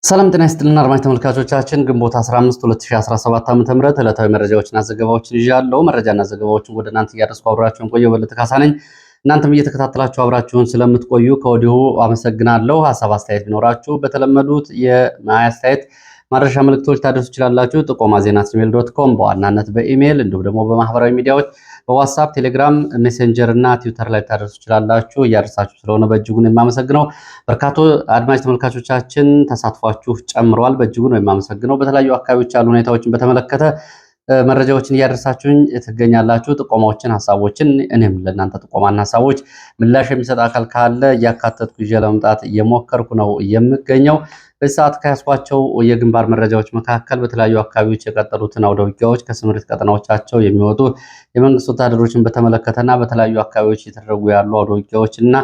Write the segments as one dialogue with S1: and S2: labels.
S1: ሰላም ጤና ይስጥልና አድማጭ ተመልካቾቻችን ግንቦት 15 2017 ዓ.ም ዕለታዊ መረጃዎችና ዘገባዎችን ይዣለሁ። መረጃና ዘገባዎችን ወደ እናንተ እያደረስኩ አብራችሁን ቆየው በለጠ ካሳ ነኝ። እናንተም እየተከታተላችሁ አብራችሁን ስለምትቆዩ ከወዲሁ አመሰግናለሁ። ሀሳብ አስተያየት ቢኖራችሁ በተለመዱት የአስተያየት ማድረሻ መልእክቶች ታደርሱ ይችላላችሁ። ጥቆማ @gmail.com በዋናነት በኢሜይል እንዲሁም ደግሞ በማህበራዊ ሚዲያዎች በዋትስአፕ፣ ቴሌግራም፣ ሜሴንጀር እና ትዊተር ላይ ታደርሱ ይችላላችሁ። እያደረሳችሁ ስለሆነ በእጅጉ ነው የማመሰግነው። በርካቶ አድማጭ ተመልካቾቻችን ተሳትፏችሁ ጨምረዋል። በእጅጉ ነው የማመሰግነው። በተለያዩ አካባቢዎች ያሉ ሁኔታዎችን በተመለከተ መረጃዎችን እያደረሳችሁኝ ትገኛላችሁ። ጥቆማዎችን፣ ሀሳቦችን እኔም ለእናንተ ጥቆማና ሀሳቦች ምላሽ የሚሰጥ አካል ካለ እያካተትኩ ይዤ ለመምጣት እየሞከርኩ ነው የምገኘው። በዚህ ሰዓት ከያዝኳቸው የግንባር መረጃዎች መካከል በተለያዩ አካባቢዎች የቀጠሉትን አውደ ውጊያዎች ከስምሪት ቀጠናዎቻቸው የሚወጡ የመንግስት ወታደሮችን በተመለከተና በተለያዩ አካባቢዎች እየተደረጉ ያሉ አውደ ውጊያዎች እና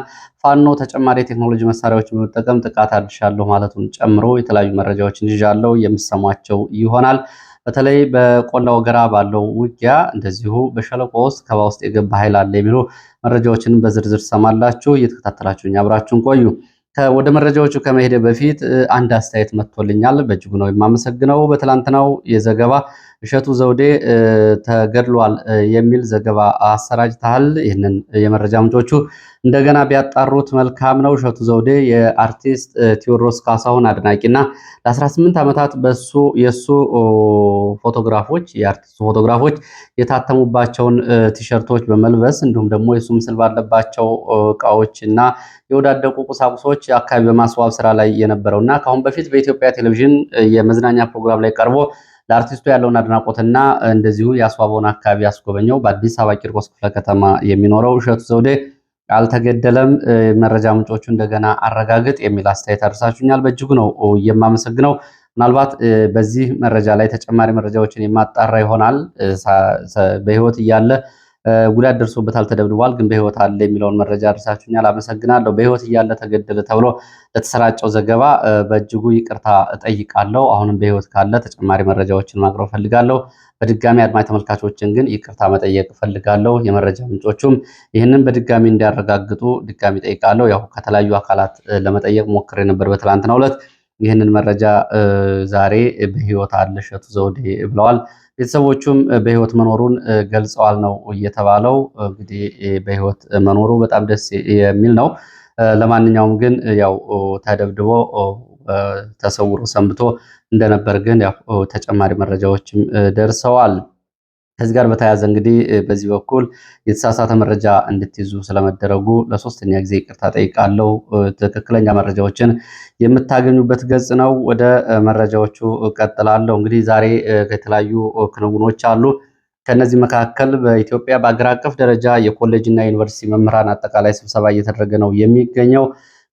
S1: ፋኖ ተጨማሪ የቴክኖሎጂ መሳሪያዎችን በመጠቀም ጥቃት አድርሻለሁ ማለቱን ጨምሮ የተለያዩ መረጃዎችን ይዣለሁ የምሰሟቸው ይሆናል። በተለይ በቆላ ወገራ ባለው ውጊያ እንደዚሁ በሸለቆ ውስጥ ከባ ውስጥ የገባ ኃይል አለ የሚሉ መረጃዎችን በዝርዝር ሰማላችሁ። እየተከታተላችሁኝ አብራችሁን ቆዩ። ወደ መረጃዎቹ ከመሄደ በፊት አንድ አስተያየት መጥቶልኛል። በእጅጉ ነው የማመሰግነው። በትላንትናው የዘገባ እሸቱ ዘውዴ ተገድሏል የሚል ዘገባ አሰራጭተሃል። ይህንን የመረጃ ምንጮቹ እንደገና ቢያጣሩት መልካም ነው። እሸቱ ዘውዴ የአርቲስት ቴዎድሮስ ካሳሁን አድናቂና ለ18 ዓመታት የሱ ፎቶግራፎች የአርቲስቱ ፎቶግራፎች የታተሙባቸውን ቲሸርቶች በመልበስ እንዲሁም ደግሞ የሱ ምስል ባለባቸው እቃዎች እና የወዳደቁ ቁሳቁሶች አካባቢ በማስዋብ ስራ ላይ የነበረውና ከአሁን በፊት በኢትዮጵያ ቴሌቪዥን የመዝናኛ ፕሮግራም ላይ ቀርቦ ለአርቲስቱ ያለውን አድናቆትና እንደዚሁ ያስዋበውን አካባቢ ያስጎበኘው በአዲስ አበባ ቂርቆስ ክፍለ ከተማ የሚኖረው እሸቱ ዘውዴ አልተገደለም፣ መረጃ ምንጮቹ እንደገና አረጋግጥ የሚል አስተያየት አድርሳችሁኛል። በእጅጉ ነው የማመሰግነው። ምናልባት በዚህ መረጃ ላይ ተጨማሪ መረጃዎችን የማጣራ ይሆናል። በህይወት እያለ ጉዳት ደርሶበታል፣ ተደብድቧል፣ ግን በህይወት አለ የሚለውን መረጃ አድርሳችሁኛል። አመሰግናለሁ። በህይወት እያለ ተገደለ ተብሎ ለተሰራጨው ዘገባ በእጅጉ ይቅርታ እጠይቃለሁ። አሁንም በህይወት ካለ ተጨማሪ መረጃዎችን ማቅረብ ፈልጋለሁ። በድጋሚ አድማጭ ተመልካቾችን ግን ይቅርታ መጠየቅ ፈልጋለሁ። የመረጃ ምንጮቹም ይህንን በድጋሚ እንዲያረጋግጡ ድጋሚ ጠይቃለሁ። ያው ከተለያዩ አካላት ለመጠየቅ ሞክሬ ነበር በትላንትናው ዕለት። ይህንን መረጃ ዛሬ በህይወት አለ እሸቱ ዘውዴ ብለዋል። ቤተሰቦቹም በህይወት መኖሩን ገልጸዋል ነው እየተባለው። እንግዲህ በህይወት መኖሩ በጣም ደስ የሚል ነው። ለማንኛውም ግን ያው ተደብድቦ ተሰውሮ ሰንብቶ እንደነበር ግን ያው ተጨማሪ መረጃዎችም ደርሰዋል። ከዚህ ጋር በተያያዘ እንግዲህ በዚህ በኩል የተሳሳተ መረጃ እንድትይዙ ስለመደረጉ ለሶስተኛ ጊዜ ይቅርታ ጠይቃለሁ። ትክክለኛ መረጃዎችን የምታገኙበት ገጽ ነው። ወደ መረጃዎቹ እቀጥላለሁ። እንግዲህ ዛሬ የተለያዩ ክንውኖች አሉ። ከነዚህ መካከል በኢትዮጵያ በአገር አቀፍ ደረጃ የኮሌጅ እና ዩኒቨርሲቲ መምህራን አጠቃላይ ስብሰባ እየተደረገ ነው የሚገኘው።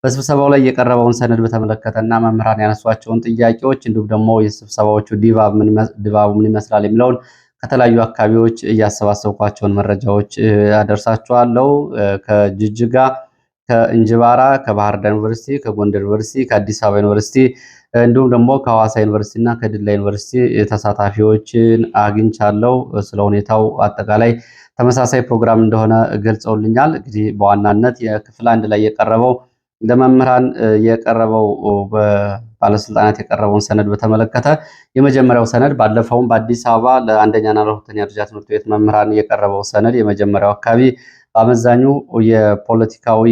S1: በስብሰባው ላይ የቀረበውን ሰነድ በተመለከተና መምህራን ያነሷቸውን ጥያቄዎች እንዲሁም ደግሞ የስብሰባዎቹ ድባቡ ምን ይመስላል የሚለውን ከተለያዩ አካባቢዎች እያሰባሰብኳቸውን መረጃዎች አደርሳችኋለሁ። ከጅጅጋ፣ ከእንጅባራ፣ ከባህር ዳር ዩኒቨርሲቲ፣ ከጎንደር ዩኒቨርሲቲ፣ ከአዲስ አበባ ዩኒቨርሲቲ እንዲሁም ደግሞ ከሐዋሳ ዩኒቨርሲቲ እና ከድላ ዩኒቨርሲቲ ተሳታፊዎችን አግኝቻለሁ። ስለ ሁኔታው አጠቃላይ ተመሳሳይ ፕሮግራም እንደሆነ ገልጸውልኛል። እንግዲህ በዋናነት የክፍል አንድ ላይ የቀረበው ለመምህራን የቀረበው ባለስልጣናት የቀረበውን ሰነድ በተመለከተ የመጀመሪያው ሰነድ ባለፈውም በአዲስ አበባ ለአንደኛና ለሁለተኛ ደረጃ ትምህርት ቤት መምህራን የቀረበው ሰነድ የመጀመሪያው አካባቢ በአመዛኙ የፖለቲካዊ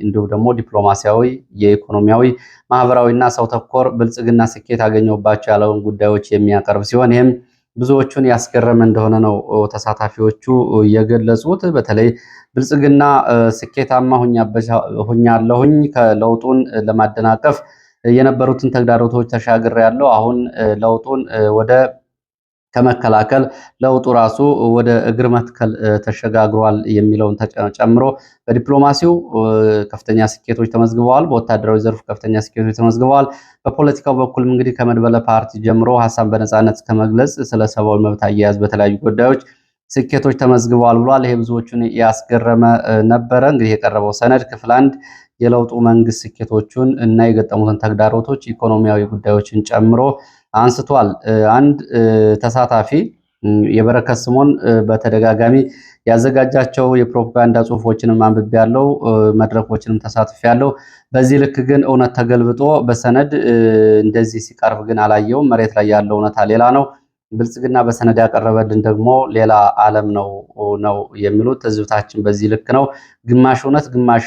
S1: እንዲሁም ደግሞ ዲፕሎማሲያዊ፣ የኢኮኖሚያዊ፣ ማህበራዊና ሰው ተኮር ብልጽግና ስኬት አገኘሁባቸው ያለውን ጉዳዮች የሚያቀርብ ሲሆን ይህም ብዙዎቹን ያስገረመ እንደሆነ ነው ተሳታፊዎቹ የገለጹት። በተለይ ብልጽግና ስኬታማ ሁኛለሁኝ ከለውጡን ለማደናቀፍ የነበሩትን ተግዳሮቶች ተሻግሬያለሁ፣ አሁን ለውጡን ወደ ከመከላከል ለውጡ ራሱ ወደ እግር መትከል ተሸጋግሯል የሚለውን ጨምሮ በዲፕሎማሲው ከፍተኛ ስኬቶች ተመዝግበዋል። በወታደራዊ ዘርፍ ከፍተኛ ስኬቶች ተመዝግበዋል። በፖለቲካው በኩልም እንግዲህ ከመድበለ ፓርቲ ጀምሮ ሀሳብ በነፃነት ከመግለጽ ስለ ሰብአዊ መብት አያያዝ በተለያዩ ጉዳዮች ስኬቶች ተመዝግበዋል ብሏል። ይሄ ብዙዎቹን ያስገረመ ነበረ። እንግዲህ የቀረበው ሰነድ ክፍል አንድ የለውጡ መንግስት ስኬቶቹን እና የገጠሙትን ተግዳሮቶች ኢኮኖሚያዊ ጉዳዮችን ጨምሮ አንስቷል። አንድ ተሳታፊ የበረከት ስምኦን በተደጋጋሚ ያዘጋጃቸው የፕሮፓጋንዳ ጽሁፎችንም አንብቤያለሁ፣ መድረኮችንም ተሳትፌያለሁ። በዚህ ልክ ግን እውነት ተገልብጦ በሰነድ እንደዚህ ሲቀርብ ግን አላየውም። መሬት ላይ ያለው እውነታ ሌላ ነው። ብልጽግና በሰነድ ያቀረበልን ደግሞ ሌላ ዓለም ነው የሚሉት። ህዝብታችን በዚህ ልክ ነው። ግማሽ እውነት ግማሽ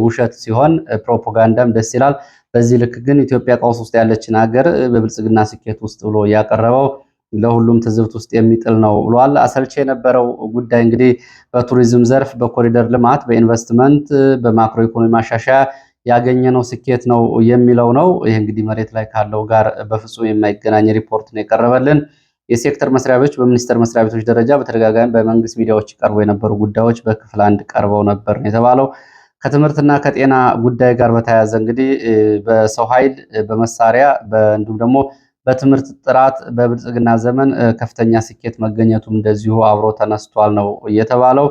S1: ውሸት ሲሆን ፕሮፓጋንዳም ደስ ይላል። በዚህ ልክ ግን ኢትዮጵያ ቀውስ ውስጥ ያለችን ሀገር በብልጽግና ስኬት ውስጥ ብሎ ያቀረበው ለሁሉም ትዝብት ውስጥ የሚጥል ነው ብሏል። አሰልቺ የነበረው ጉዳይ እንግዲህ በቱሪዝም ዘርፍ፣ በኮሪደር ልማት፣ በኢንቨስትመንት፣ በማክሮ ኢኮኖሚ ማሻሻያ ያገኘነው ስኬት ነው የሚለው ነው። ይህ እንግዲህ መሬት ላይ ካለው ጋር በፍጹም የማይገናኝ ሪፖርት ነው የቀረበልን። የሴክተር መስሪያ ቤቶች በሚኒስቴር መስሪያ ቤቶች ደረጃ በተደጋጋሚ በመንግስት ሚዲያዎች ቀርቦ የነበሩ ጉዳዮች በክፍል 1 ቀርበው ነበር ነው የተባለው። ከትምህርትና ከጤና ጉዳይ ጋር በተያያዘ እንግዲህ በሰው ኃይል፣ በመሳሪያ እንዲሁም ደግሞ በትምህርት ጥራት በብልጽግና ዘመን ከፍተኛ ስኬት መገኘቱም እንደዚሁ አብሮ ተነስቷል ነው የተባለው።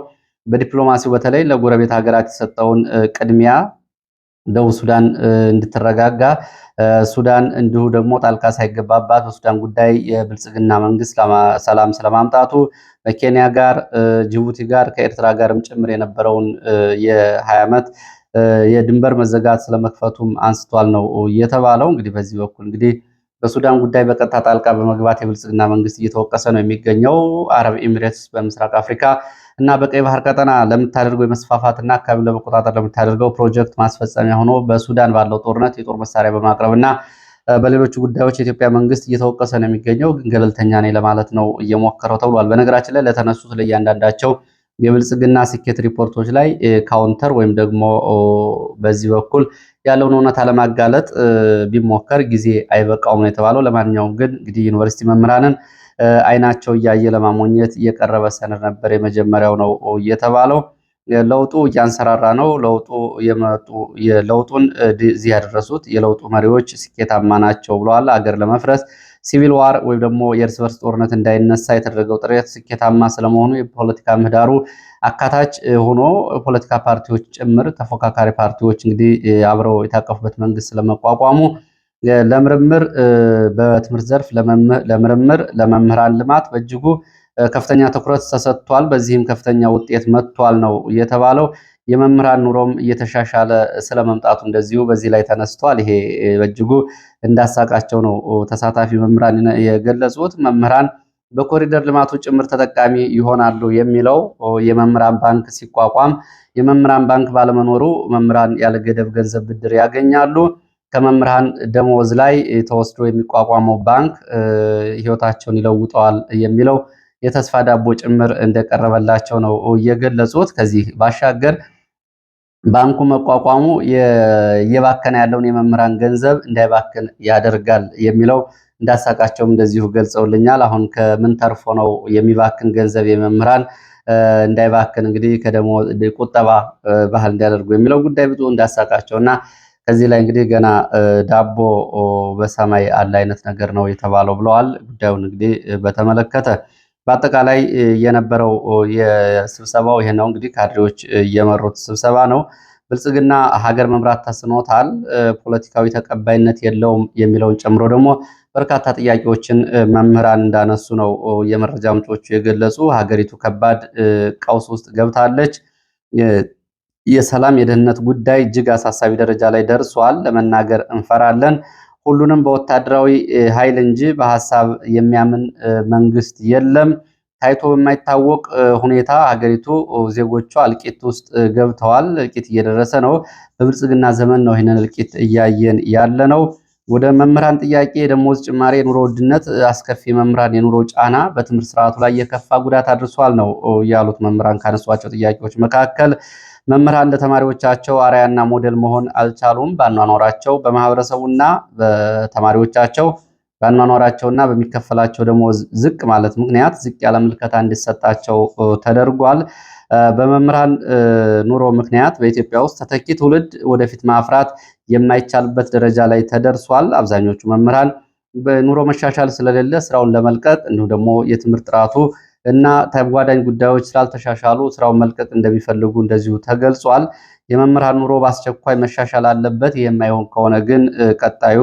S1: በዲፕሎማሲው በተለይ ለጎረቤት ሀገራት የሰጠውን ቅድሚያ ደቡብ ሱዳን እንድትረጋጋ ሱዳን እንዲሁ ደግሞ ጣልቃ ሳይገባባት በሱዳን ጉዳይ የብልጽግና መንግስት ሰላም ስለማምጣቱ በኬንያ ጋር፣ ጅቡቲ ጋር ከኤርትራ ጋርም ጭምር የነበረውን የ20 ዓመት የድንበር መዘጋት ስለመክፈቱም አንስቷል ነው የተባለው። እንግዲህ በዚህ በኩል እንግዲህ በሱዳን ጉዳይ በቀጥታ ጣልቃ በመግባት የብልጽግና መንግስት እየተወቀሰ ነው የሚገኘው። አረብ ኤሚሬትስ በምስራቅ አፍሪካ እና በቀይ ባህር ቀጠና ለምታደርገው የመስፋፋትና አካባቢ ለመቆጣጠር ለምታደርገው ፕሮጀክት ማስፈጸሚያ ሆኖ በሱዳን ባለው ጦርነት የጦር መሳሪያ በማቅረብ እና በሌሎች ጉዳዮች የኢትዮጵያ መንግስት እየተወቀሰ ነው የሚገኘው። ግን ገለልተኛ ነኝ ለማለት ነው እየሞከረው ተብሏል። በነገራችን ላይ ለተነሱት ለእያንዳንዳቸው የብልጽግና ስኬት ሪፖርቶች ላይ ካውንተር ወይም ደግሞ በዚህ በኩል ያለውን እውነታ ለማጋለጥ ቢሞከር ጊዜ አይበቃውም ነው የተባለው። ለማንኛውም ግን እንግዲህ ዩኒቨርሲቲ መምህራንን አይናቸው እያየ ለማሞኘት እየቀረበ ሰነድ ነበር። የመጀመሪያው ነው የተባለው። ለውጡ እያንሰራራ ነው። ለውጡን እዚህ ያደረሱት የለውጡ መሪዎች ስኬታማ ናቸው ብለዋል። አገር ለመፍረስ ሲቪል ዋር ወይም ደግሞ የእርስ በርስ ጦርነት እንዳይነሳ የተደረገው ጥረት ስኬታማ ስለመሆኑ የፖለቲካ ምህዳሩ አካታች ሆኖ ፖለቲካ ፓርቲዎች ጭምር ተፎካካሪ ፓርቲዎች እንግዲህ አብረው የታቀፉበት መንግስት ስለመቋቋሙ ለምርምር በትምህርት ዘርፍ ለምርምር ለመምህራን ልማት በእጅጉ ከፍተኛ ትኩረት ተሰጥቷል። በዚህም ከፍተኛ ውጤት መጥቷል ነው የተባለው። የመምህራን ኑሮም እየተሻሻለ ስለመምጣቱ እንደዚሁ በዚህ ላይ ተነስቷል። ይሄ በእጅጉ እንዳሳቃቸው ነው ተሳታፊ መምህራን የገለጹት። መምህራን በኮሪደር ልማቱ ጭምር ተጠቃሚ ይሆናሉ የሚለው የመምህራን ባንክ ሲቋቋም የመምህራን ባንክ ባለመኖሩ መምህራን ያለ ገደብ ገንዘብ ብድር ያገኛሉ። ከመምህራን ደሞዝ ላይ ተወስዶ የሚቋቋመው ባንክ ህይወታቸውን ይለውጠዋል የሚለው የተስፋ ዳቦ ጭምር እንደቀረበላቸው ነው እየገለጹት። ከዚህ ባሻገር ባንኩ መቋቋሙ እየባከነ ያለውን የመምህራን ገንዘብ እንዳይባክን ያደርጋል የሚለው እንዳሳቃቸውም እንደዚሁ ገልጸውልኛል። አሁን ከምን ተርፎ ነው የሚባክን ገንዘብ የመምህራን እንዳይባክን እንግዲህ ከደሞዝ ቁጠባ ባህል እንዲያደርጉ የሚለው ጉዳይ ብዙ እንዳሳቃቸው እና ከዚህ ላይ እንግዲህ ገና ዳቦ በሰማይ አለ አይነት ነገር ነው የተባለው ብለዋል። ጉዳዩን እንግዲህ በተመለከተ በአጠቃላይ የነበረው የስብሰባው ይሄ ነው። እንግዲህ ካድሬዎች እየመሩት ስብሰባ ነው። ብልጽግና ሀገር መምራት ተስኖታል፣ ፖለቲካዊ ተቀባይነት የለውም የሚለውን ጨምሮ ደግሞ በርካታ ጥያቄዎችን መምህራን እንዳነሱ ነው የመረጃ ምንጮቹ የገለጹ። ሀገሪቱ ከባድ ቀውስ ውስጥ ገብታለች። የሰላም የደህንነት ጉዳይ እጅግ አሳሳቢ ደረጃ ላይ ደርሷል። ለመናገር እንፈራለን። ሁሉንም በወታደራዊ ኃይል እንጂ በሀሳብ የሚያምን መንግስት የለም። ታይቶ በማይታወቅ ሁኔታ ሀገሪቱ ዜጎቿ እልቂት ውስጥ ገብተዋል። እልቂት እየደረሰ ነው። በብልጽግና ዘመን ነው ይህንን እልቂት እያየን ያለ ነው። ወደ መምህራን ጥያቄ የደሞዝ ጭማሪ፣ የኑሮ ውድነት፣ አስከፊ መምህራን የኑሮ ጫና በትምህርት ስርዓቱ ላይ የከፋ ጉዳት አድርሷል ነው ያሉት። መምህራን ካነሷቸው ጥያቄዎች መካከል መምህራን ለተማሪዎቻቸው አርአያና ሞዴል መሆን አልቻሉም። በአኗኗራቸው በማህበረሰቡና በተማሪዎቻቸው በአኗኗራቸውና በሚከፈላቸው ደሞዝ ዝቅ ማለት ምክንያት ዝቅ ያለ ምልከታ እንዲሰጣቸው ተደርጓል። በመምህራን ኑሮ ምክንያት በኢትዮጵያ ውስጥ ተተኪ ትውልድ ወደፊት ማፍራት የማይቻልበት ደረጃ ላይ ተደርሷል። አብዛኞቹ መምህራን በኑሮ መሻሻል ስለሌለ ስራውን ለመልቀቅ እንዲሁም ደግሞ የትምህርት ጥራቱ እና ተጓዳኝ ጉዳዮች ስላልተሻሻሉ ስራውን መልቀቅ እንደሚፈልጉ እንደዚሁ ተገልጿል። የመምህራን ኑሮ በአስቸኳይ መሻሻል አለበት። ይህ የማይሆን ከሆነ ግን ቀጣዩ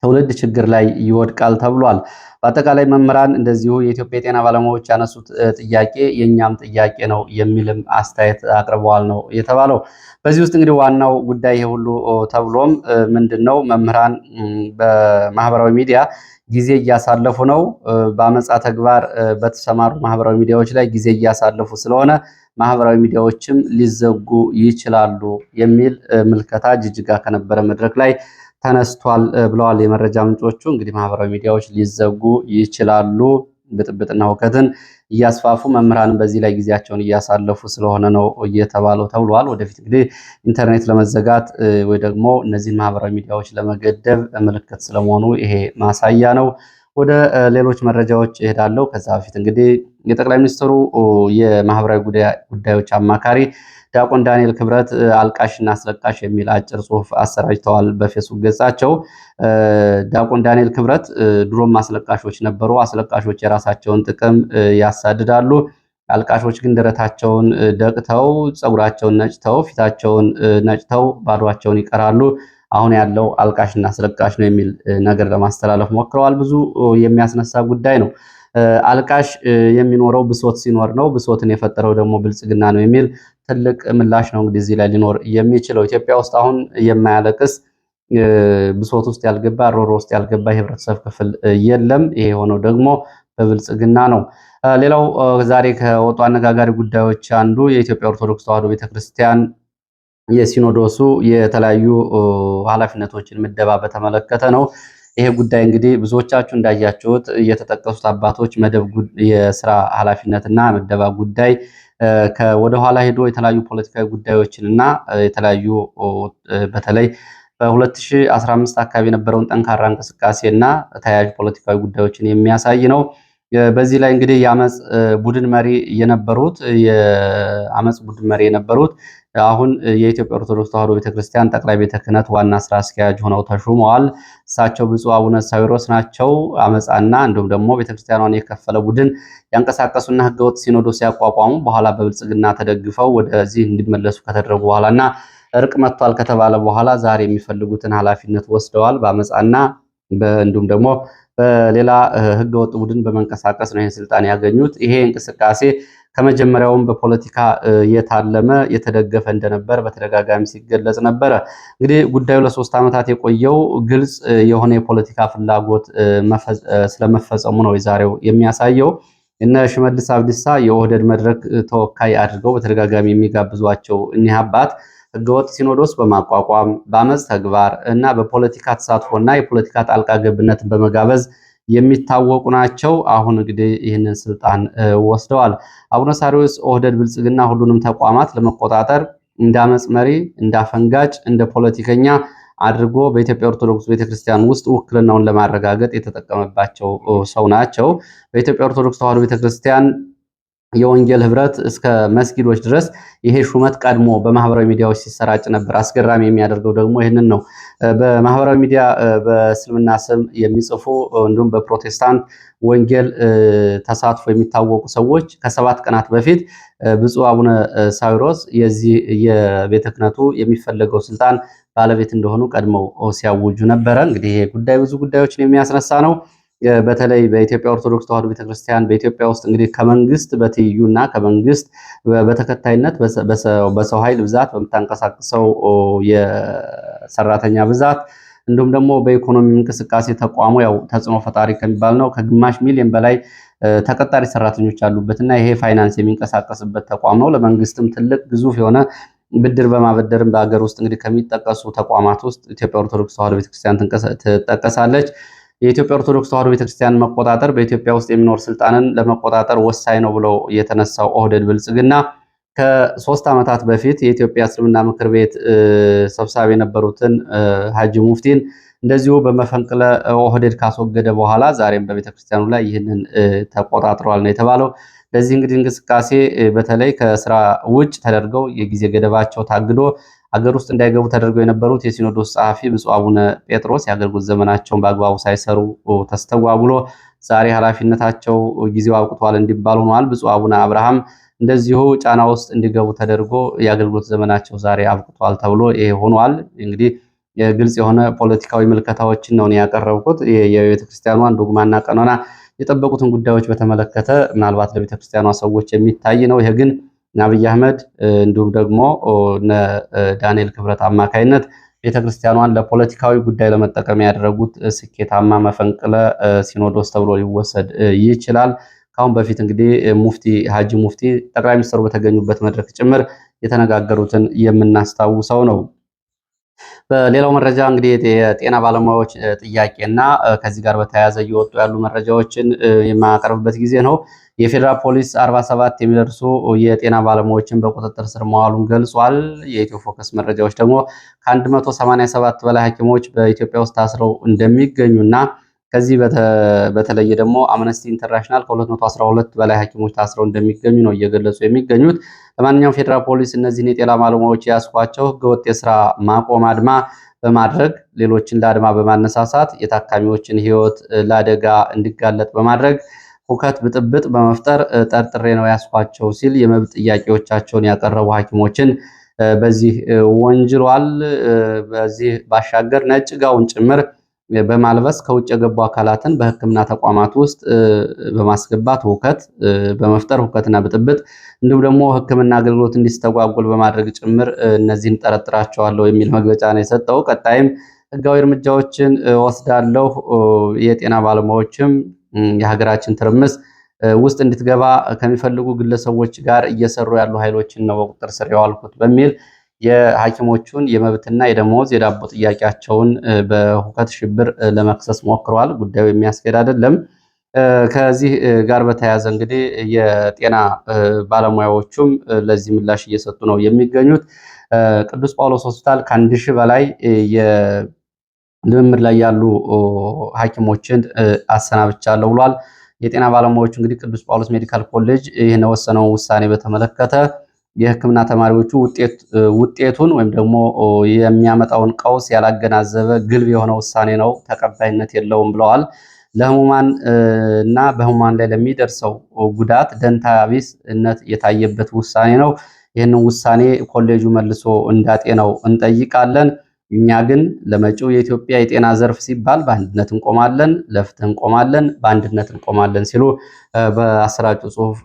S1: ትውልድ ችግር ላይ ይወድቃል ተብሏል። በአጠቃላይ መምህራን እንደዚሁ የኢትዮጵያ የጤና ባለሙያዎች ያነሱት ጥያቄ የእኛም ጥያቄ ነው የሚልም አስተያየት አቅርበዋል ነው የተባለው። በዚህ ውስጥ እንግዲህ ዋናው ጉዳይ ይሄ ሁሉ ተብሎም ምንድን ነው መምህራን በማህበራዊ ሚዲያ ጊዜ እያሳለፉ ነው። በአመፃ ተግባር በተሰማሩ ማህበራዊ ሚዲያዎች ላይ ጊዜ እያሳለፉ ስለሆነ ማህበራዊ ሚዲያዎችም ሊዘጉ ይችላሉ የሚል ምልከታ ጅጅጋ ከነበረ መድረክ ላይ ተነስቷል ብለዋል የመረጃ ምንጮቹ። እንግዲህ ማህበራዊ ሚዲያዎች ሊዘጉ ይችላሉ፣ ብጥብጥና ሁከትን እያስፋፉ መምህራን በዚህ ላይ ጊዜያቸውን እያሳለፉ ስለሆነ ነው እየተባለው ተብሏል። ወደፊት እንግዲህ ኢንተርኔት ለመዘጋት ወይ ደግሞ እነዚህን ማህበራዊ ሚዲያዎች ለመገደብ ምልክት ስለመሆኑ ይሄ ማሳያ ነው። ወደ ሌሎች መረጃዎች እሄዳለሁ። ከዛ በፊት እንግዲህ የጠቅላይ ሚኒስትሩ የማህበራዊ ጉዳዮች አማካሪ ዲያቆን ዳንኤል ክብረት አልቃሽና አስለቃሽ የሚል አጭር ጽሁፍ አሰራጅተዋል በፌስቡክ ገጻቸው። ዲያቆን ዳንኤል ክብረት ድሮም አስለቃሾች ነበሩ። አስለቃሾች የራሳቸውን ጥቅም ያሳድዳሉ። አልቃሾች ግን ደረታቸውን ደቅተው ፀጉራቸውን ነጭተው ፊታቸውን ነጭተው ባዷቸውን ይቀራሉ። አሁን ያለው አልቃሽና አስለቃሽ ነው የሚል ነገር ለማስተላለፍ ሞክረዋል። ብዙ የሚያስነሳ ጉዳይ ነው። አልቃሽ የሚኖረው ብሶት ሲኖር ነው። ብሶትን የፈጠረው ደግሞ ብልጽግና ነው የሚል ትልቅ ምላሽ ነው እንግዲህ እዚህ ላይ ሊኖር የሚችለው። ኢትዮጵያ ውስጥ አሁን የማያለቅስ ብሶት ውስጥ ያልገባ ሮሮ ውስጥ ያልገባ የህብረተሰብ ክፍል የለም። ይሄ የሆነው ደግሞ በብልጽግና ነው። ሌላው ዛሬ ከወጡ አነጋጋሪ ጉዳዮች አንዱ የኢትዮጵያ ኦርቶዶክስ ተዋሕዶ ቤተክርስቲያን የሲኖዶሱ የተለያዩ ኃላፊነቶችን ምደባ በተመለከተ ነው። ይሄ ጉዳይ እንግዲህ ብዙዎቻችሁ እንዳያችሁት የተጠቀሱት አባቶች መደብ የስራ ኃላፊነትና ምደባ ጉዳይ ወደኋላ ሄዶ የተለያዩ ፖለቲካዊ ጉዳዮችን እና የተለያዩ በተለይ በ2015 አካባቢ የነበረውን ጠንካራ እንቅስቃሴ እና ተያያዥ ፖለቲካዊ ጉዳዮችን የሚያሳይ ነው። በዚህ ላይ እንግዲህ የአመፅ ቡድን መሪ የነበሩት አሁን የኢትዮጵያ ኦርቶዶክስ ተዋሕዶ ቤተክርስቲያን ጠቅላይ ቤተ ክህነት ዋና ስራ አስኪያጅ ሆነው ተሹመዋል። እሳቸው ብፁዕ አቡነ ሳዊሮስ ናቸው። አመፃና እንዲሁም ደግሞ ቤተክርስቲያኗን የከፈለ ቡድን ያንቀሳቀሱና ህገወጥ ሲኖዶስ ሲያቋቋሙ በኋላ በብልጽግና ተደግፈው ወደዚህ እንዲመለሱ ከተደረጉ በኋላና እርቅ መጥቷል ከተባለ በኋላ ዛሬ የሚፈልጉትን ኃላፊነት ወስደዋል። በአመፃና እንዲሁም ደግሞ በሌላ ህገወጥ ቡድን በመንቀሳቀስ ነው ይህን ስልጣን ያገኙት። ይሄ እንቅስቃሴ ከመጀመሪያውም በፖለቲካ የታለመ የተደገፈ እንደነበር በተደጋጋሚ ሲገለጽ ነበረ። እንግዲህ ጉዳዩ ለ3 ዓመታት የቆየው ግልጽ የሆነ የፖለቲካ ፍላጎት ስለመፈጸሙ ነው የዛሬው የሚያሳየው። እነ ሽመልስ አብዲሳ የኦህዴድ መድረክ ተወካይ አድርገው በተደጋጋሚ የሚጋብዟቸው እኒህ አባት ህገወጥ ሲኖዶስ በማቋቋም በአመፅ ተግባር እና በፖለቲካ ተሳትፎና የፖለቲካ ጣልቃ ገብነትን በመጋበዝ የሚታወቁ ናቸው። አሁን እንግዲህ ይህንን ስልጣን ወስደዋል። አቡነ ሳዊሮስ ኦህዴድ ብልጽግና ሁሉንም ተቋማት ለመቆጣጠር እንደ አመፅ መሪ፣ እንደ አፈንጋጭ፣ እንደ ፖለቲከኛ አድርጎ በኢትዮጵያ ኦርቶዶክስ ቤተክርስቲያን ውስጥ ውክልናውን ለማረጋገጥ የተጠቀመባቸው ሰው ናቸው። በኢትዮጵያ ኦርቶዶክስ ተዋሕዶ ቤተክርስቲያን የወንጌል ህብረት እስከ መስጊዶች ድረስ ይሄ ሹመት ቀድሞ በማህበራዊ ሚዲያዎች ሲሰራጭ ነበር። አስገራሚ የሚያደርገው ደግሞ ይህንን ነው። በማህበራዊ ሚዲያ በእስልምና ስም የሚጽፉ እንዲሁም በፕሮቴስታንት ወንጌል ተሳትፎ የሚታወቁ ሰዎች ከ7 ቀናት በፊት ብፁዕ አቡነ ሳዊሮስ የዚህ የቤተ ክህነቱ የሚፈለገው ስልጣን ባለቤት እንደሆኑ ቀድመው ሲያውጁ ነበረ። እንግዲህ ይሄ ጉዳይ ብዙ ጉዳዮችን የሚያስነሳ ነው። በተለይ በኢትዮጵያ ኦርቶዶክስ ተዋሕዶ ቤተክርስቲያን በኢትዮጵያ ውስጥ እንግዲህ ከመንግስት በትይዩና ከመንግስት በተከታይነት በሰው ኃይል ብዛት በምታንቀሳቅሰው የሰራተኛ ብዛት እንዲሁም ደግሞ በኢኮኖሚ እንቅስቃሴ ተቋሙ ያው ተጽዕኖ ፈጣሪ ከሚባል ነው። ከግማሽ ሚሊዮን በላይ ተቀጣሪ ሰራተኞች ያሉበትና ይሄ ፋይናንስ የሚንቀሳቀስበት ተቋም ነው። ለመንግስትም ትልቅ ግዙፍ የሆነ ብድር በማበደርም በሀገር ውስጥ እንግዲህ ከሚጠቀሱ ተቋማት ውስጥ ኢትዮጵያ ኦርቶዶክስ ተዋሕዶ ቤተክርስቲያን ትጠቀሳለች። የኢትዮጵያ ኦርቶዶክስ ተዋሕዶ ቤተክርስቲያን መቆጣጠር በኢትዮጵያ ውስጥ የሚኖር ስልጣንን ለመቆጣጠር ወሳኝ ነው ብለው የተነሳው ኦህዴድ ብልጽግና ከ3 ዓመታት በፊት የኢትዮጵያ እስልምና ምክር ቤት ሰብሳቢ የነበሩትን ሀጂ ሙፍቲን እንደዚሁ በመፈንቅለ ኦህዴድ ካስወገደ በኋላ ዛሬም በቤተክርስቲያኑ ላይ ይህንን ተቆጣጥረዋል ነው የተባለው። ለዚህ እንግዲህ እንቅስቃሴ በተለይ ከስራ ውጭ ተደርገው የጊዜ ገደባቸው ታግዶ አገር ውስጥ እንዳይገቡ ተደርገው የነበሩት የሲኖዶስ ጸሐፊ ብፁዕ አቡነ ጴጥሮስ የአገልግሎት ዘመናቸውን በአግባቡ ሳይሰሩ ተስተጓጉሎ ዛሬ ኃላፊነታቸው ጊዜው አብቅቷል እንዲባል ሆኗል። ብፁዕ አቡነ አብርሃም እንደዚሁ ጫና ውስጥ እንዲገቡ ተደርጎ የአገልግሎት ዘመናቸው ዛሬ አብቅቷል ተብሎ ይሄ ሆኗል። እንግዲህ ግልጽ የሆነ ፖለቲካዊ ምልከታዎችን ነው ያቀረብኩት። የቤተክርስቲያኗን ዶግማና ቀኖና የጠበቁትን ጉዳዮች በተመለከተ ምናልባት ለቤተክርስቲያኗ ሰዎች የሚታይ ነው። ይሄ ግን አብይ አህመድ እንዲሁም ደግሞ ዳንኤል ክብረት አማካይነት ቤተክርስቲያኗን ለፖለቲካዊ ጉዳይ ለመጠቀም ያደረጉት ስኬታማ መፈንቅለ ሲኖዶስ ተብሎ ሊወሰድ ይችላል። ከአሁን በፊት እንግዲህ ሀጂ ሙፍቲ ጠቅላይ ሚኒስትሩ በተገኙበት መድረክ ጭምር የተነጋገሩትን የምናስታውሰው ነው። በሌላው መረጃ እንግዲህ የጤና ባለሙያዎች ጥያቄና ከዚህ ጋር በተያያዘ እየወጡ ያሉ መረጃዎችን የማቀርብበት ጊዜ ነው። የፌዴራል ፖሊስ 47 የሚደርሱ የጤና ባለሙያዎችን በቁጥጥር ስር መዋሉን ገልጿል። የኢትዮ ፎከስ መረጃዎች ደግሞ ከ187 በላይ ሐኪሞች በኢትዮጵያ ውስጥ ታስረው እንደሚገኙና ከዚህ በተለየ ደግሞ አምነስቲ ኢንተርናሽናል ከ212 በላይ ሐኪሞች ታስረው እንደሚገኙ ነው እየገለጹ የሚገኙት። ለማንኛውም ፌዴራል ፖሊስ እነዚህን የጤና ባለሙያዎች ያስኳቸው ህገወጥ የስራ ማቆም አድማ በማድረግ ሌሎችን ለአድማ በማነሳሳት የታካሚዎችን ህይወት ለአደጋ እንዲጋለጥ በማድረግ ሁከት ብጥብጥ በመፍጠር ጠርጥሬ ነው ያስኳቸው ሲል የመብት ጥያቄዎቻቸውን ያቀረቡ ሐኪሞችን በዚህ ወንጅሏል። በዚህ ባሻገር ነጭ ጋውን ጭምር በማልበስ ከውጭ የገቡ አካላትን በሕክምና ተቋማት ውስጥ በማስገባት ሁከት በመፍጠር ሁከትና ብጥብጥ እንዲሁም ደግሞ ሕክምና አገልግሎት እንዲስተጓጎል በማድረግ ጭምር እነዚህን ጠረጥራቸዋለሁ የሚል መግለጫ ነው የሰጠው። ቀጣይም ህጋዊ እርምጃዎችን ወስዳለሁ፣ የጤና ባለሙያዎችም የሀገራችን ትርምስ ውስጥ እንድትገባ ከሚፈልጉ ግለሰቦች ጋር እየሰሩ ያሉ ኃይሎችን ነው በቁጥጥር ስር ያዋልኩት በሚል የሐኪሞቹን የመብትና የደሞዝ የዳቦ ጥያቄያቸውን በሁከት ሽብር ለመክሰስ ሞክረዋል። ጉዳዩ የሚያስኬድ አይደለም። ከዚህ ጋር በተያያዘ እንግዲህ የጤና ባለሙያዎቹም ለዚህ ምላሽ እየሰጡ ነው የሚገኙት። ቅዱስ ጳውሎስ ሆስፒታል ከ1000 በላይ የልምምድ ላይ ያሉ ሐኪሞችን አሰናብቻለሁ ብሏል። የጤና ባለሙያዎቹ እንግዲህ ቅዱስ ጳውሎስ ሜዲካል ኮሌጅ ይህን የወሰነውን ውሳኔ በተመለከተ የሕክምና ተማሪዎቹ ውጤቱን ወይም ደግሞ የሚያመጣውን ቀውስ ያላገናዘበ ግልብ የሆነ ውሳኔ ነው፣ ተቀባይነት የለውም ብለዋል። ለህሙማን እና በህሙማን ላይ ለሚደርሰው ጉዳት ደንታ ቢስነት የታየበት ውሳኔ ነው። ይህንን ውሳኔ ኮሌጁ መልሶ እንዳጤነው እንጠይቃለን። እኛ ግን ለመጪው የኢትዮጵያ የጤና ዘርፍ ሲባል በአንድነት እንቆማለን፣ ለፍትህ እንቆማለን፣ በአንድነት እንቆማለን ሲሉ በአሰራጩ ጽሁፍ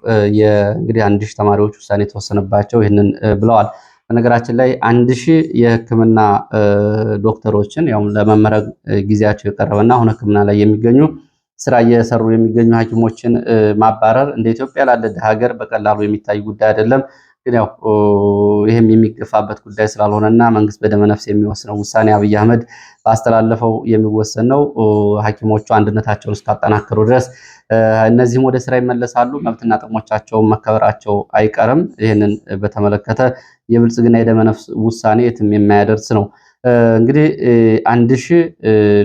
S1: እንግዲህ 1000 ተማሪዎች ውሳኔ የተወሰነባቸው ይህንን ብለዋል። በነገራችን ላይ 1000 የህክምና ዶክተሮችን ያው ለመመረቅ ጊዜያቸው የቀረበና አሁን ህክምና ላይ የሚገኙ ስራ እየሰሩ የሚገኙ ሐኪሞችን ማባረር እንደ ኢትዮጵያ ላለ ሀገር በቀላሉ የሚታይ ጉዳይ አይደለም። ግን ያው ይሄም የሚገፋበት ጉዳይ ስላልሆነና መንግስት በደመነፍስ የሚወስነው ውሳኔ አብይ አህመድ ባስተላለፈው የሚወሰን ነው። ሐኪሞቹ አንድነታቸውን እስካጠናከሩ ድረስ እነዚህም ወደ ስራ ይመለሳሉ። መብትና ጥቅሞቻቸውን መከበራቸው አይቀርም። ይህንን በተመለከተ የብልጽግና የደመነፍስ ውሳኔ የትም የማያደርስ ነው። እንግዲህ 1000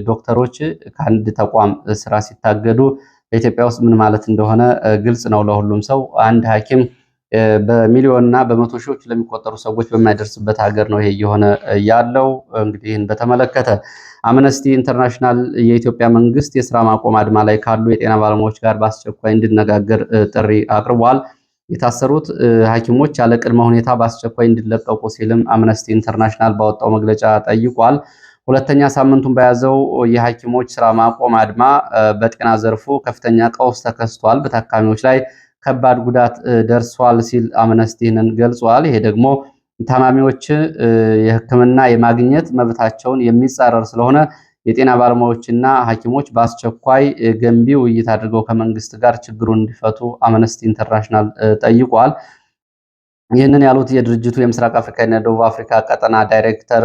S1: ዶክተሮች ከአንድ ተቋም ስራ ሲታገዱ በኢትዮጵያ ውስጥ ምን ማለት እንደሆነ ግልጽ ነው ለሁሉም ሰው። አንድ ሐኪም በሚሊዮንና በመቶ ሺዎች ለሚቆጠሩ ሰዎች በማይደርስበት ሀገር ነው ይሄ እየሆነ ያለው። እንግዲህ ይህን በተመለከተ አምነስቲ ኢንተርናሽናል የኢትዮጵያ መንግስት የስራ ማቆም አድማ ላይ ካሉ የጤና ባለሙያዎች ጋር በአስቸኳይ እንዲነጋገር ጥሪ አቅርቧል። የታሰሩት ሐኪሞች ያለ ቅድመ ሁኔታ በአስቸኳይ እንዲለቀቁ ሲልም አምነስቲ ኢንተርናሽናል ባወጣው መግለጫ ጠይቋል። ሁለተኛ ሳምንቱን በያዘው የሐኪሞች ስራ ማቆም አድማ በጤና ዘርፉ ከፍተኛ ቀውስ ተከስቷል፣ በታካሚዎች ላይ ከባድ ጉዳት ደርሷል ሲል አምነስቲንን ገልጿል። ይሄ ደግሞ ታማሚዎች የሕክምና የማግኘት መብታቸውን የሚጻረር ስለሆነ የጤና ባለሙያዎችና ሐኪሞች በአስቸኳይ ገንቢ ውይይት አድርገው ከመንግስት ጋር ችግሩን እንዲፈቱ አምነስቲ ኢንተርናሽናል ጠይቋል። ይህንን ያሉት የድርጅቱ የምስራቅ አፍሪካና የደቡብ አፍሪካ ቀጠና ዳይሬክተር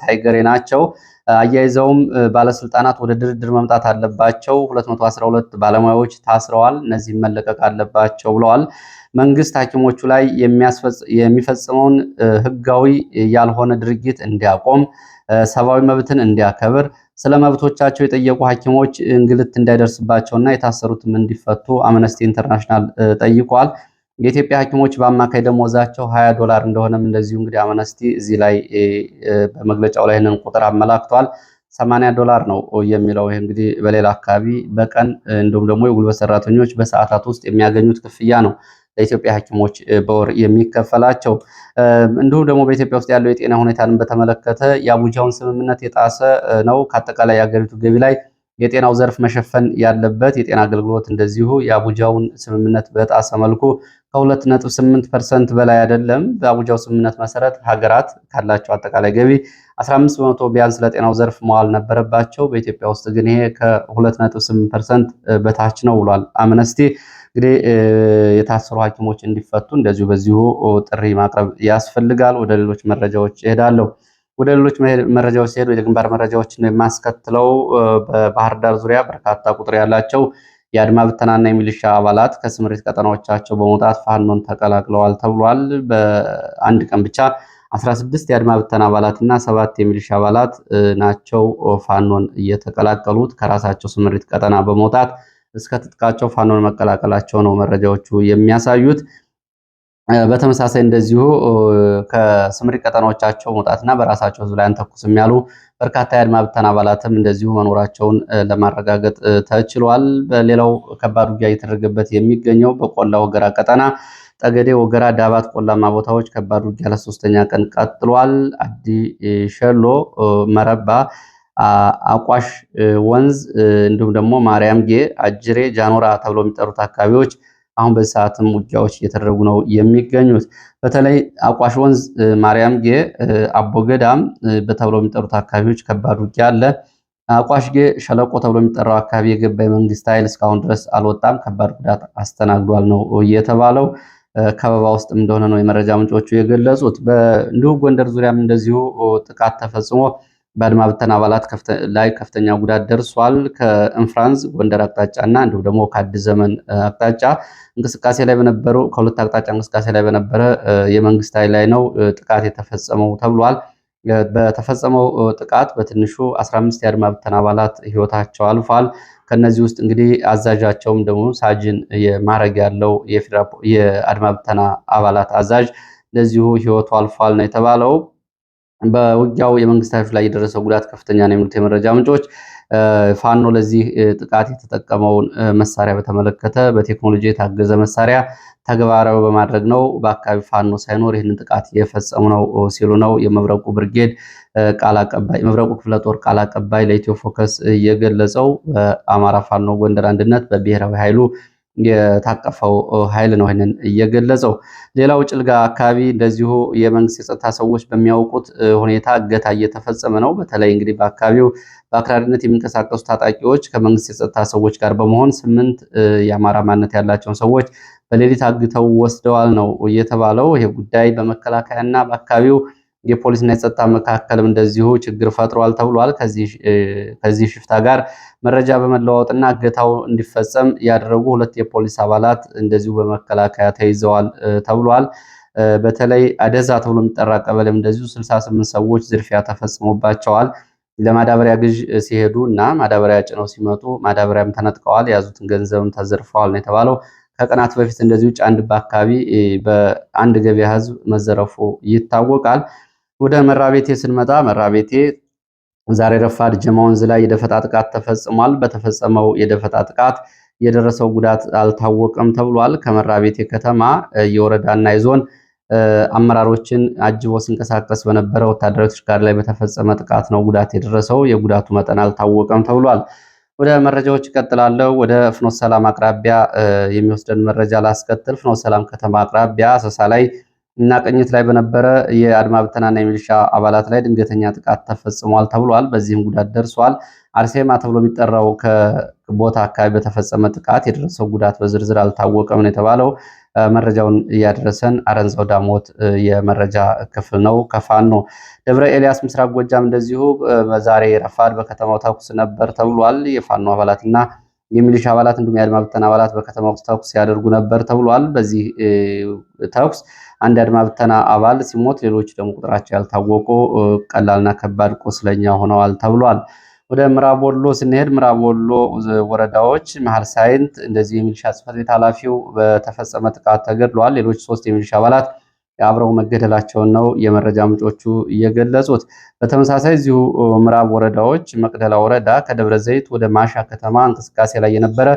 S1: ታይገሬ ናቸው። አያይዘውም ባለስልጣናት ወደ ድርድር መምጣት አለባቸው፣ 212 ባለሙያዎች ታስረዋል፣ እነዚህም መለቀቅ አለባቸው ብለዋል። መንግስት ሐኪሞቹ ላይ የሚፈጽመውን ህጋዊ ያልሆነ ድርጊት እንዲያቆም፣ ሰብአዊ መብትን እንዲያከብር፣ ስለ መብቶቻቸው የጠየቁ ሐኪሞች እንግልት እንዳይደርስባቸውና የታሰሩትም እንዲፈቱ አምነስቲ ኢንተርናሽናል ጠይቋል። የኢትዮጵያ ሐኪሞች በአማካይ ደሞዛቸው $20 እንደሆነም እንደዚሁ እንግዲህ አምነስቲ እዚህ ላይ በመግለጫው ላይ ይህንን ቁጥር አመላክቷል። $80 ነው የሚለው። ይህ እንግዲህ በሌላ አካባቢ በቀን እንዲሁም ደግሞ የጉልበት ሰራተኞች በሰዓታት ውስጥ የሚያገኙት ክፍያ ነው። ለኢትዮጵያ ሐኪሞች በወር የሚከፈላቸው። እንዲሁም ደግሞ በኢትዮጵያ ውስጥ ያለው የጤና ሁኔታንም በተመለከተ የአቡጃውን ስምምነት የጣሰ ነው። ከአጠቃላይ የሀገሪቱ ገቢ ላይ የጤናው ዘርፍ መሸፈን ያለበት የጤና አገልግሎት እንደዚሁ የአቡጃውን ስምምነት በጣሰ መልኩ ከ2.8% በላይ አይደለም። በአቡጃው ስምምነት መሰረት ሀገራት ካላቸው አጠቃላይ ገቢ 15 በመቶ ቢያንስ ለጤናው ዘርፍ መዋል ነበረባቸው። በኢትዮጵያ ውስጥ ግን ይሄ ከ2.8% በታች ነው ብሏል አምነስቲ። እንግዲህ የታሰሩ ሐኪሞች እንዲፈቱ እንደዚሁ በዚሁ ጥሪ ማቅረብ ያስፈልጋል። ወደ ሌሎች መረጃዎች እሄዳለሁ። ወደ ሌሎች መረጃዎች ሲሄድ ወደ ግንባር መረጃዎችን የማስከትለው በባህር ዳር ዙሪያ በርካታ ቁጥር ያላቸው የአድማ ብተናና የሚሊሻ አባላት ከስምሪት ቀጠናዎቻቸው በመውጣት ፋኖን ተቀላቅለዋል ተብሏል። በአንድ ቀን ብቻ 16 የአድማ ብተና አባላትና 7 የሚሊሻ አባላት ናቸው ፋኖን እየተቀላቀሉት ከራሳቸው ስምሪት ቀጠና በመውጣት እስከ ትጥቃቸው ፋኖን መቀላቀላቸው ነው መረጃዎቹ የሚያሳዩት። በተመሳሳይ እንደዚሁ ከስምሪት ቀጠናዎቻቸው መውጣትና በራሳቸው ህዝብ ላይ አንተኩስም ያሉ በርካታ የአድማ ብተና አባላትም እንደዚሁ መኖራቸውን ለማረጋገጥ ተችሏል። በሌላው ከባድ ውጊያ እየተደረገበት የሚገኘው በቆላ ወገራ ቀጠና ጠገዴ፣ ወገራ፣ ዳባት ቆላማ ቦታዎች ከባድ ውጊያ ለሶስተኛ ቀን ቀጥሏል። አዲ ሸሎ፣ መረባ፣ አቋሽ ወንዝ እንዲሁም ደግሞ ማርያምጌ፣ አጅሬ፣ ጃኖራ ተብሎ የሚጠሩት አካባቢዎች አሁን በዚህ ሰዓትም ውጊያዎች እየተደረጉ ነው የሚገኙት። በተለይ አቋሽ ወንዝ፣ ማርያምጌ፣ አቦገዳም ተብሎ የሚጠሩት አካባቢዎች ከባድ ውጊያ አለ። አቋሽጌ ሸለቆ ተብሎ የሚጠራው አካባቢ የገባ የመንግስት ኃይል እስካሁን ድረስ አልወጣም፣ ከባድ ጉዳት አስተናግዷል ነው እየተባለው። ከበባ ውስጥም እንደሆነ ነው የመረጃ ምንጮቹ የገለጹት። እንዲሁ ጎንደር ዙሪያም እንደዚሁ ጥቃት ተፈጽሞ በአድማ ብተና አባላት ላይ ከፍተኛ ጉዳት ደርሷል። ከእንፍራንዝ ጎንደር አቅጣጫ እና እንዲሁም ደግሞ ከአዲስ ዘመን አቅጣጫ እንቅስቃሴ ላይ በነበሩ ከሁለት አቅጣጫ እንቅስቃሴ ላይ በነበረ የመንግስት ኃይል ላይ ነው ጥቃት የተፈጸመው ተብሏል። በተፈጸመው ጥቃት በትንሹ 15 የአድማ ብተና አባላት ህይወታቸው አልፏል። ከነዚህ ውስጥ እንግዲህ አዛዣቸውም ደግሞ ሳጅን የማዕረግ ያለው የአድማ ብተና አባላት አዛዥ እንደዚሁ ህይወቱ አልፏል ነው የተባለው። በውጊያው የመንግስት ኃይሎች ላይ የደረሰው ጉዳት ከፍተኛ ነው የሚሉት የመረጃ ምንጮች ፋኖ ለዚህ ጥቃት የተጠቀመውን መሳሪያ በተመለከተ በቴክኖሎጂ የታገዘ መሳሪያ ተግባራዊ በማድረግ ነው በአካባቢ ፋኖ ሳይኖር ይህንን ጥቃት የፈጸሙ ነው ሲሉ ነው የመብረቁ ብርጌድ ቃል አቀባይ መብረቁ ክፍለ ጦር ቃል አቀባይ ለኢትዮ ፎከስ የገለጸው። በአማራ ፋኖ ጎንደር አንድነት በብሔራዊ ኃይሉ የታቀፈው ኃይል ነው ይህንን እየገለጸው። ሌላው ጭልጋ አካባቢ እንደዚሁ የመንግስት የጸጥታ ሰዎች በሚያውቁት ሁኔታ እገታ እየተፈጸመ ነው። በተለይ እንግዲህ በአካባቢው በአክራሪነት የሚንቀሳቀሱ ታጣቂዎች ከመንግስት የጸጥታ ሰዎች ጋር በመሆን 8 የአማራ ማንነት ያላቸውን ሰዎች በሌሊት አግተው ወስደዋል ነው እየተባለው። ይሄ ጉዳይ በመከላከያና በአካባቢው የፖሊስና የጸጥታ መካከልም እንደዚሁ ችግር ፈጥሯል ተብሏል። ከዚህ ሽፍታ ጋር መረጃ በመለዋወጥና እገታው እንዲፈጸም ያደረጉ 2 የፖሊስ አባላት እንደዚሁ በመከላከያ ተይዘዋል ተብሏል። በተለይ አደዛ ተብሎ የሚጠራ ቀበሌም እንደዚሁ 68 ሰዎች ዝርፊያ ተፈጽሞባቸዋል። ለማዳበሪያ ግዥ ሲሄዱ እና ማዳበሪያ ጭነው ሲመጡ ማዳበሪያም ተነጥቀዋል፣ የያዙትን ገንዘብም ተዘርፈዋል ነው የተባለው። ከቀናት በፊት እንደዚሁ ጫንድባ አካባቢ በአንድ ገበያ ህዝብ መዘረፉ ይታወቃል። ወደ መራቤቴ ስንመጣ መራቤቴ ዛሬ ረፋድ ጀማ ወንዝ ላይ የደፈጣ ጥቃት ተፈጽሟል። በተፈጸመው የደፈጣ ጥቃት የደረሰው ጉዳት አልታወቀም ተብሏል። ከመራቤቴ ከተማ የወረዳና የዞን አመራሮችን አጅቦ ሲንቀሳቀስ በነበረ ወታደራዊ ተሽከርካሪ ላይ በተፈጸመ ጥቃት ነው ጉዳት የደረሰው። የጉዳቱ መጠን አልታወቀም ተብሏል። ወደ መረጃዎች እቀጥላለሁ። ወደ ፍኖተ ሰላም አቅራቢያ የሚወስደን መረጃ ላስከትል። ፍኖተ ሰላም ከተማ አቅራቢያ አሰሳ ላይ እና ቅኝት ላይ በነበረ የአድማ ብተናና የሚሊሻ አባላት ላይ ድንገተኛ ጥቃት ተፈጽሟል ተብሏል። በዚህም ጉዳት ደርሷል። አርሴማ ተብሎ የሚጠራው ከቦታ አካባቢ በተፈጸመ ጥቃት የደረሰው ጉዳት በዝርዝር አልታወቀም ነው የተባለው። መረጃውን እያደረሰን አረንዛው ዳሞት የመረጃ ክፍል ነው። ከፋኖ ደብረ ኤልያስ ምስራቅ ጎጃም እንደዚሁ ዛሬ ረፋድ በከተማው ተኩስ ነበር ተብሏል። የፋኖ አባላትና የሚሊሻ አባላት እንዲሁም የአድማ ብተና አባላት በከተማ ውስጥ ተኩስ ሲያደርጉ ነበር ተብሏል። በዚህ ተኩስ አንድ የአድማ ብተና አባል ሲሞት ሌሎች ደግሞ ቁጥራቸው ያልታወቁ ቀላልና ከባድ ቁስለኛ ሆነዋል ተብሏል። ወደ ምዕራብ ወሎ ስንሄድ ምዕራብ ወሎ ወረዳዎች መሀል ሳይንት እንደዚህ የሚሊሻ ጽሕፈት ቤት ኃላፊው በተፈጸመ ጥቃት ተገድለዋል። ሌሎች 3 የሚሊሻ አባላት አብረው መገደላቸውን ነው የመረጃ ምንጮቹ እየገለጹት። በተመሳሳይ እዚሁ ምዕራብ ወረዳዎች መቅደላ ወረዳ ከደብረ ዘይት ወደ ማሻ ከተማ እንቅስቃሴ ላይ የነበረ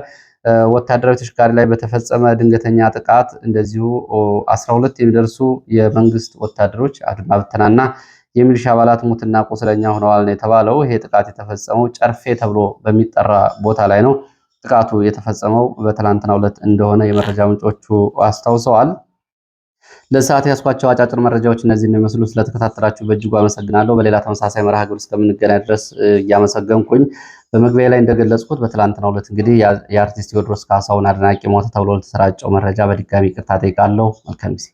S1: ወታደራዊ ተሽከርካሪ ላይ በተፈጸመ ድንገተኛ ጥቃት እንደዚሁ 12 የሚደርሱ የመንግስት ወታደሮች አድማ ብተናና የሚሊሻ አባላት ሙትና ቁስለኛ ሆነዋል ነው የተባለው። ይሄ ጥቃት የተፈጸመው ጨርፌ ተብሎ በሚጠራ ቦታ ላይ ነው። ጥቃቱ የተፈጸመው በትላንትናው ዕለት እንደሆነ የመረጃ ምንጮቹ አስታውሰዋል። ለሰዓት ያስኳቸው አጫጭር መረጃዎች እነዚህ ነው የሚመስሉ። ስለተከታተላችሁ በእጅጉ አመሰግናለሁ። በሌላ ተመሳሳይ መርሃ ግብር እስከምንገናኝ ድረስ እያመሰገንኩኝ በመግቢያ ላይ እንደገለጽኩት በትላንትናው ዕለት እንግዲህ የአርቲስት ቴዎድሮስ ካሳሁን አድናቂ ሞተ ተብሎ ለተሰራጨው መረጃ በድጋሚ ይቅርታ ጠይቃለሁ። መልካም ጊዜ